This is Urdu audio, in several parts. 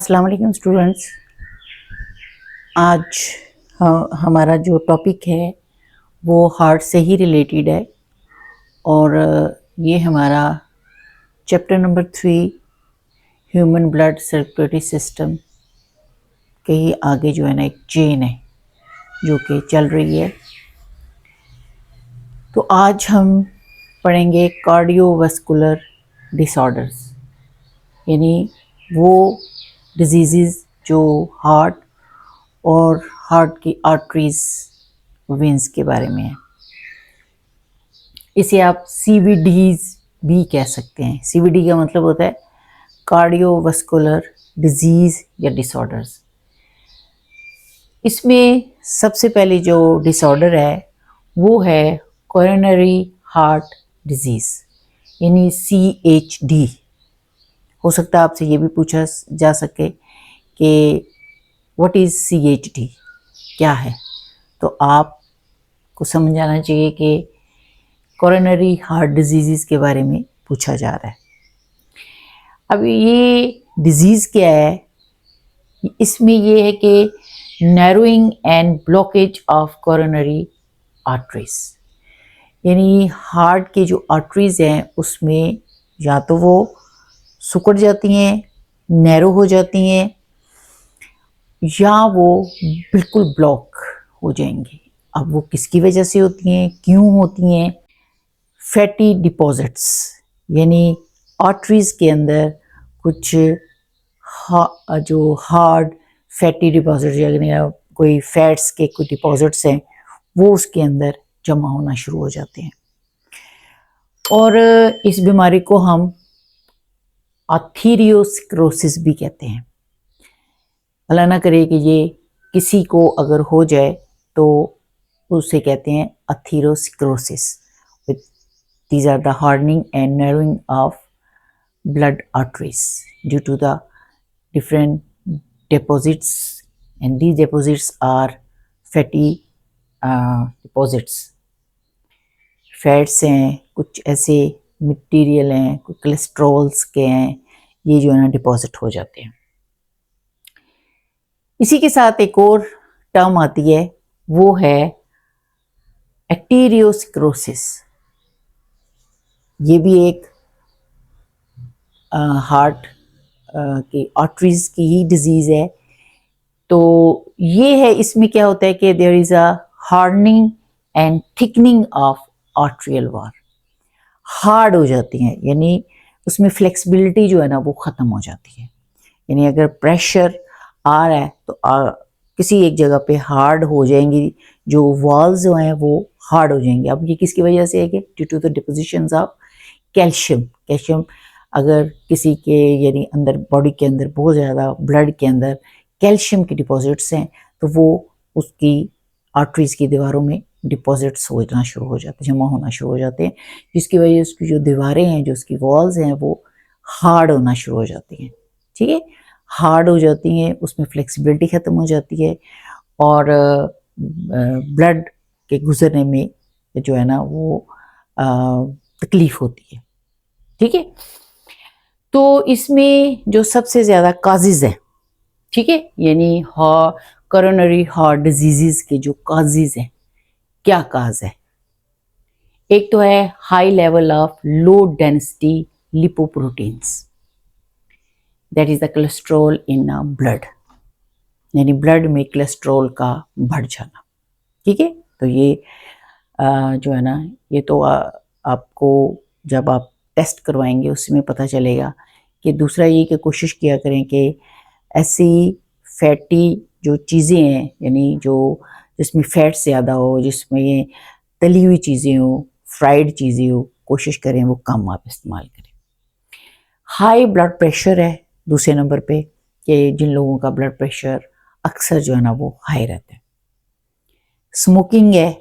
السلام علیکم اسٹوڈنٹس. آج ہمارا جو ٹاپک ہے وہ ہارٹ سے ہی ریلیٹڈ ہے اور یہ ہمارا chapter number 3 human blood circulatory system کے ہی آگے جو ہے نا ایک چین ہے جو کہ چل رہی ہے. تو آج ہم پڑھیں گے کارڈیو واسکولر ڈس آرڈرز، یعنی وہ ڈیزیزز جو ہارٹ اور ہارٹ کی آرٹریز وینز کے بارے میں ہیں. اسے آپ سی وی ڈیز بھی کہہ سکتے ہیں. سی وی ڈی کا مطلب ہوتا ہے کارڈیو واسکولر ڈیزیز یا ڈس آرڈرز. اس میں سب سے پہلے جو ڈس آرڈر ہے وہ ہے کورونری ہارٹ ڈیزیز، یعنی CHD. ہو سکتا ہے آپ سے یہ بھی پوچھا جا سکے کہ واٹ از CHD، کیا ہے؟ تو آپ کو سمجھ آنا چاہیے کہ کورونری ہارٹ ڈیزیزز کے بارے میں پوچھا جا رہا ہے. اب یہ ڈیزیز کیا ہے؟ اس میں یہ ہے کہ narrowing and blockage of coronary arteries, یعنی ہارٹ کے جو آرٹریز ہیں اس میں یا تو وہ سکڑ جاتی ہیں، نیرو ہو جاتی ہیں، یا وہ بالکل بلاک ہو جائیں گے. اب وہ کس کی وجہ سے ہوتی ہیں، کیوں ہوتی ہیں؟ فیٹی ڈپازٹس، یعنی آرٹریز کے اندر کچھ جو ہارڈ فیٹی ڈپازٹس، یعنی کوئی فیٹس کے کوئی ڈپازٹس ہیں وہ اس کے اندر جمع ہونا شروع ہو جاتے ہیں. اور اس بیماری کو ہم آتھیریوسکلروسس بھی کہتے ہیں. اللہ نہ کرے کہ یہ کسی کو اگر ہو جائے تو اسے کہتے ہیں آتھیروسکلروسس. These are the hardening and narrowing of blood arteries due to the different deposits, and these deposits are fatty deposits. Fats ہیں، کچھ ایسے مٹیریل ہیں، کچھ کولیسٹرولس کے ہیں، یہ جو ہے نا ڈپازٹ ہو جاتے ہیں. اسی کے ساتھ ایک اور ٹرم آتی ہے، وہ ہے ایکٹیریوسکلروسس. یہ بھی ایک ہارٹ کی آرٹریز کی ہی ڈیزیز ہے. تو یہ ہے، اس میں کیا ہوتا ہے کہ دیر از اے ہارڈننگ اینڈ تھکننگ آف آرٹریل وال. ہارڈ ہو جاتی ہیں، یعنی اس میں فلیکسیبلٹی جو ہے نا وہ ختم ہو جاتی ہے. یعنی اگر پریشر آ رہا ہے تو کسی ایک جگہ پہ ہارڈ ہو جائیں گی، جو والز جو ہیں وہ ہارڈ ہو جائیں گے. اب یہ کس کی وجہ سے ہے کہ due to the depositions of calcium اگر کسی کے یعنی اندر باڈی کے اندر بہت زیادہ بلڈ کے اندر کیلشیم کی ڈپازٹس ہیں تو وہ اس کی آرٹریز کی دیواروں میں ڈپازٹس ہونا شروع ہو جاتے ہیں، جمع ہونا شروع ہو جاتے ہیں، جس کی وجہ سے اس کی جو دیواریں ہیں، جو اس کی والز ہیں وہ ہارڈ ہونا شروع ہو جاتی ہیں. ٹھیک ہے، ہارڈ ہو جاتی ہیں، اس میں فلیکسیبلٹی ختم ہو جاتی ہے اور بلڈ کے گزرنے میں جو ہے نا وہ تکلیف ہوتی ہے. ٹھیک ہے، تو اس میں جو سب سے زیادہ کازز ہیں، ٹھیک ہے، یعنی کورونری ہارٹ ڈیزیزز کے جو کازز ہیں، کیا کاز ہے؟ ایک تو ہے high level of low density lipoproteins, that is the cholesterol in blood, یعنی بلڈ میں کولیسٹرول کا بڑھ جانا. ٹھیک ہے، تو یہ جو ہے نا یہ تو آپ کو جب آپ ٹیسٹ کروائیں گے اس میں پتہ چلے گا. کہ دوسرا یہ کہ کوشش کیا کریں کہ ایسی فیٹی جو چیزیں ہیں، یعنی جو جس میں فیٹ زیادہ ہو، جس میں یہ تلی ہوئی چیزیں ہوں، فرائیڈ چیزیں ہوں، کوشش کریں وہ کم آپ استعمال کریں. ہائی بلڈ پریشر ہے دوسرے نمبر پہ، کہ جن لوگوں کا بلڈ پریشر اکثر جو ہے نا وہ ہائی رہتا ہے. اسموکنگ ہے،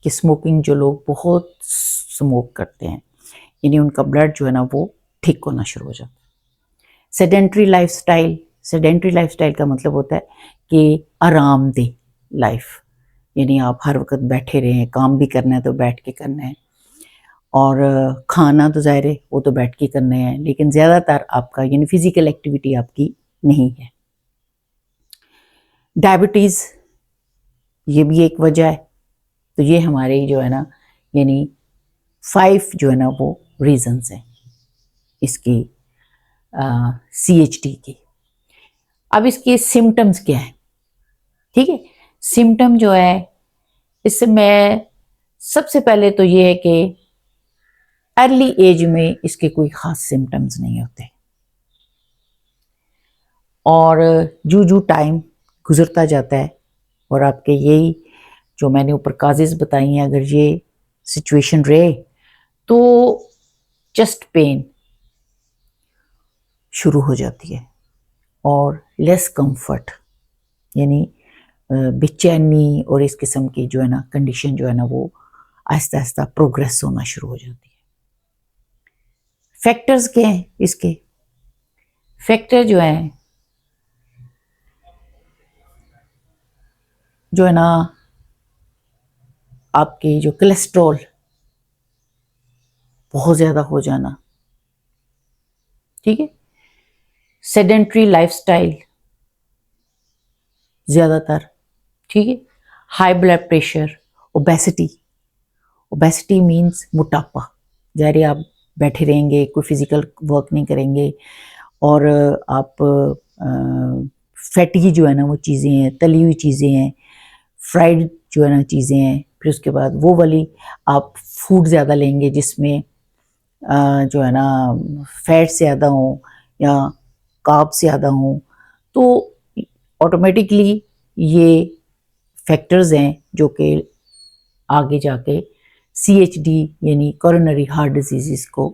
کہ اسموکنگ جو لوگ بہت اسموک کرتے ہیں، یعنی ان کا بلڈ جو ہے نا وہ ٹھیک ہونا شروع ہو جاتا ہے. سیڈنٹری لائف سٹائل کا مطلب ہوتا ہے کہ آرام دہ لائف، یعنی آپ ہر وقت بیٹھے رہیں، کام بھی کرنا ہے تو بیٹھ کے کرنا ہے، اور کھانا تو ظاہر ہے وہ تو بیٹھ کے کرنا ہے، لیکن زیادہ تر آپ کا یعنی فزیکل ایکٹیویٹی آپ کی نہیں ہے. ڈائبٹیز یہ بھی ایک وجہ ہے. تو یہ ہمارے جو ہے نا یعنی 5 جو ہے نا وہ ریزنز ہیں اس کی CHD کی. اب اس کے سمٹمز کیا ہیں؟ ٹھیک ہے، سمٹم جو ہے اس سے میں سب سے پہلے تو یہ ہے کہ ارلی ایج میں اس کے کوئی خاص سمٹمز نہیں ہوتے، اور جو ٹائم گزرتا جاتا ہے اور آپ کے یہی جو میں نے اوپر کازز بتائی ہیں اگر یہ سچویشن رہے تو چیسٹ پین شروع ہو جاتی ہے اور لیس کمفرٹ یعنی بے-چینی اور اس قسم کی جو ہے نا کنڈیشن جو ہے نا وہ آہستہ آہستہ پروگریس ہونا شروع ہو جاتی ہے. فیکٹرز کیا ہیں اس کے؟ فیکٹر جو ہیں جو ہے نا آپ کے جو کولیسٹرول بہت زیادہ ہو جانا، ٹھیک ہے، سیڈنٹری لائف سٹائل زیادہ تر، ٹھیک ہے، high blood pressure, obesity means موٹاپا. ظاہر آپ بیٹھے رہیں گے، کوئی فزیکل ورک نہیں کریں گے اور آپ فیٹی جو ہے نا وہ چیزیں ہیں، تلی ہوئی چیزیں ہیں، فرائیڈ جو ہے نا چیزیں ہیں، پھر اس کے بعد وہ والی آپ فوڈ زیادہ لیں گے جس میں جو ہے نا فیٹ زیادہ ہوں یا کارب زیادہ ہوں، تو آٹومیٹکلی یہ فیکٹرز ہیں جو کہ آگے جا کے CHD یعنی کورونری ہارٹ ڈیزیز کو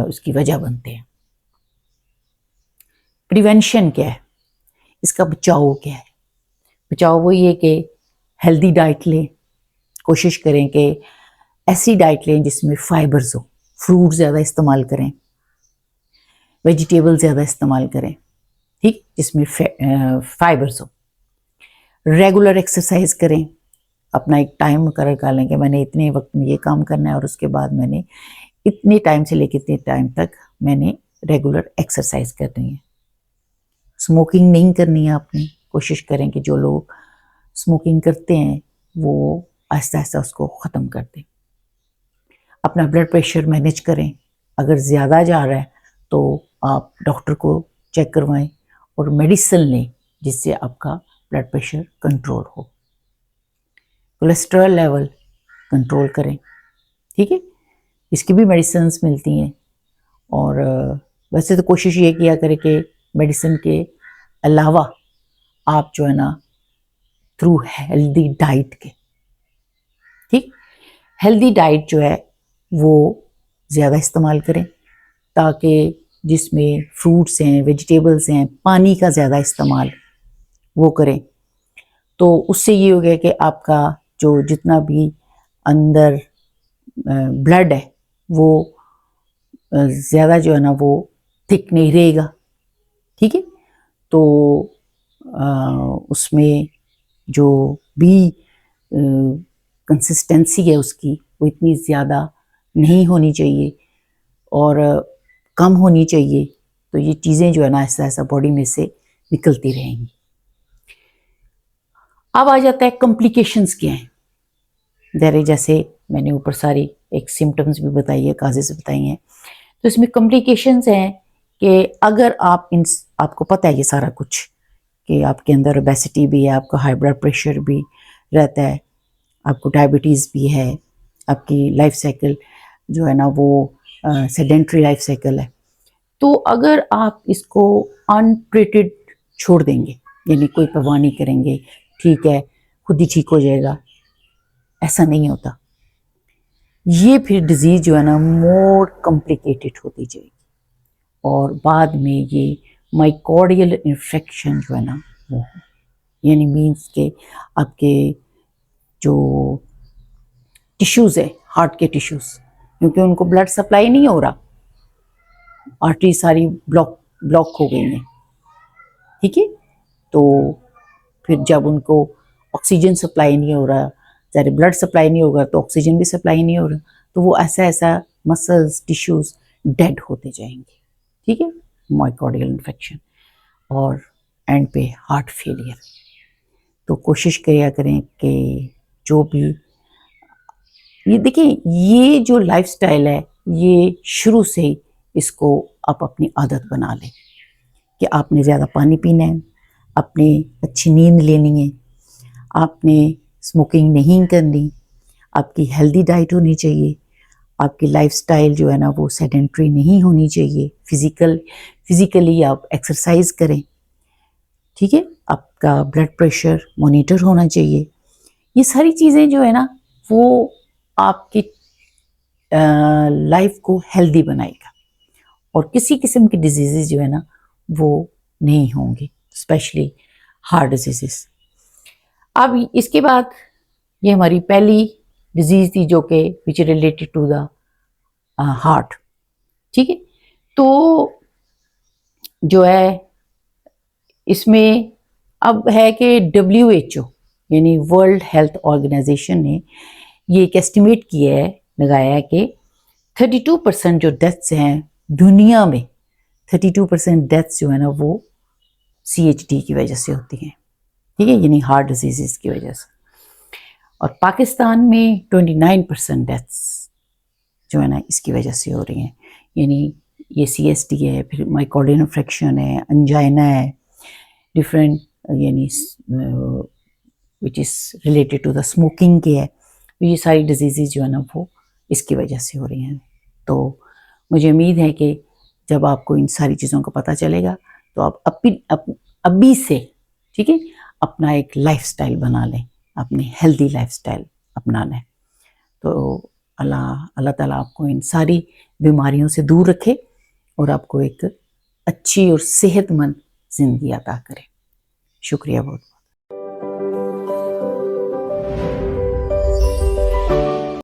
اس کی وجہ بنتے ہیں. پریونشن کیا ہے؟ اس کا بچاؤ کیا ہے؟ بچاؤ وہ یہ کہ ہیلدی ڈائٹ لیں، کوشش کریں کہ ایسی ڈائٹ لیں جس میں فائبرز ہو، فروٹ زیادہ استعمال کریں، ویجیٹیبل زیادہ استعمال کریں، ٹھیک، جس میں فائبرز ہو. ریگولر ایکسرسائز کریں، اپنا ایک ٹائم مقرر کر لیں کہ میں نے اتنے وقت میں یہ کام کرنا ہے اور اس کے بعد میں نے اتنے ٹائم سے لے کے اتنے ٹائم تک میں نے ریگولر ایکسرسائز کرنی ہے. اسموکنگ نہیں کرنی ہے آپ نے، کوشش کریں کہ جو لوگ اسموکنگ کرتے ہیں وہ آہستہ آہستہ اس کو ختم کر دیں. اپنا بلڈ پریشر مینیج کریں، اگر زیادہ جا رہا ہے تو آپ ڈاکٹر کو چیک کروائیں اور میڈیسن لیں جس سے آپ کا بلڈ پریشر کنٹرول ہو. کولیسٹرول لیول کنٹرول کریں، ٹھیک ہے، اس کی بھی میڈیسنز ملتی ہیں. اور ویسے تو کوشش یہ کیا کرے کہ میڈیسن کے علاوہ آپ جو ہے نا تھرو ہیلدی ڈائٹ کے، ٹھیک، ہیلدی ڈائٹ جو ہے وہ زیادہ استعمال کریں تاکہ جس میں فروٹس ہیں، ویجیٹیبلز ہیں، پانی کا زیادہ استعمال وہ کریں. تو اس سے یہ ہو گیا کہ آپ کا جو جتنا بھی اندر بلڈ ہے وہ زیادہ جو ہے نا وہ تھک نہیں رہے گا، ٹھیک ہے. تو اس میں جو بھی کنسسٹنسی ہے اس کی وہ اتنی زیادہ نہیں ہونی چاہیے اور کم ہونی چاہیے. تو یہ چیزیں جو ہے نا ایسا ایسا باڈی میں سے نکلتی رہیں گی. اب آ جاتا ہے کمپلیکیشنز کیا ہیں. جیسے میں نے اوپر ساری ایک سمٹمز بھی بتائی ہے، کازز بتائی ہیں، تو اس میں کمپلیکیشنز ہیں کہ اگر آپ کو پتہ ہے یہ سارا کچھ کہ آپ کے اندر اوبیسٹی بھی ہے، آپ کا ہائی بلڈ پریشر بھی رہتا ہے، آپ کو ڈائبٹیز بھی ہے، آپ کی لائف سائیکل جو ہے نا وہ سیڈنٹری لائف سائیکل ہے، تو اگر آپ اس کو انٹریٹڈ چھوڑ دیں گے یعنی کوئی پرواہ نہیں کریں گے، ٹھیک ہے خود ہی ٹھیک ہو جائے گا، ایسا نہیں ہوتا. یہ پھر ڈیزیز جو ہے نا مور کمپلیکیٹڈ ہوتی جائے گی اور بعد میں یہ مائکارڈیل انفیکشن جو ہے نا وہ یعنی مینس کہ آپ کے جو ٹیشوز ہے، ہارٹ کے ٹیشوز، کیونکہ ان کو بلڈ سپلائی نہیں ہو رہا، آرٹری ساری بلاک ہو گئی ہیں، ٹھیک ہے. تو پھر جب ان کو آکسیجن سپلائی نہیں ہو رہا، ظاہر بلڈ سپلائی نہیں ہوگا تو آکسیجن بھی سپلائی نہیں ہو رہا، تو وہ ایسا مسلز ٹیشوز ڈیڈ ہوتے جائیں گے، ٹھیک ہے، مائکارڈیل انفیکشن. اور اینڈ پہ ہارٹ فیلئر. تو کوشش کیا کریں کہ جو بھی یہ دیکھیں یہ جو لائف سٹائل ہے یہ شروع سے ہی اس کو آپ اپنی عادت بنا لیں کہ آپ نے زیادہ پانی پینا ہے، آپ نے اچھی نیند لینی ہے، آپ نے اسموکنگ نہیں کرنی، آپ کی ہیلدی ڈائٹ ہونی چاہیے، آپ کی لائف سٹائل جو ہے نا وہ سیڈنٹری نہیں ہونی چاہیے، فزیکلی آپ ایکسرسائز کریں، ٹھیک ہے، آپ کا بلڈ پریشر مانیٹر ہونا چاہیے. یہ ساری چیزیں جو ہے نا وہ آپ کی لائف کو ہیلدی بنائے گا اور کسی قسم کی ڈیزیزز جو ہے نا وہ نہیں ہوں گی، اسپیشلی ہارٹ ڈیزیزز. اب اس کے بعد یہ ہماری پہلی ڈیزیز تھی جو کہ وچ ریلیٹڈ ٹو دا ہارٹ، ٹھیک ہے. تو جو ہے اس میں اب ہے کہ WHO یعنی ورلڈ ہیلتھ آرگنائزیشن نے یہ ایک ایسٹیمیٹ کیا ہے، لگایا ہے کہ 32% جو ڈیتھس ہیں دنیا میں، 32% ڈیتھس جو ہے نا وہ CHD کی وجہ سے ہوتی ہیں، ٹھیک ہے، یعنی ہارٹ ڈیزیزز کی وجہ سے. اور پاکستان میں 29% ڈیتھس جو ہے نا اس کی وجہ سے ہو رہی ہیں، یعنی یہ CSD ہے، پھر مائکارڈین انفیکشن ہے، انجائنا ہے، ڈفرینٹ یعنی which is related to the smoking کے ہے. یہ ساری ڈیزیزز جو ہے نا وہ اس کی وجہ سے ہو رہی ہیں. تو مجھے امید ہے کہ جب آپ کو ان ساری چیزوں کا پتہ چلے گا تو آپ ابھی سے ٹھیک ہے اپنا ایک لائف سٹائل بنا لیں، اپنی ہیلدی لائف سٹائل اپنا لیں. تو اللہ تعالیٰ آپ کو ان ساری بیماریوں سے دور رکھے اور آپ کو ایک اچھی اور صحت مند زندگی عطا کرے. شکریہ بہت.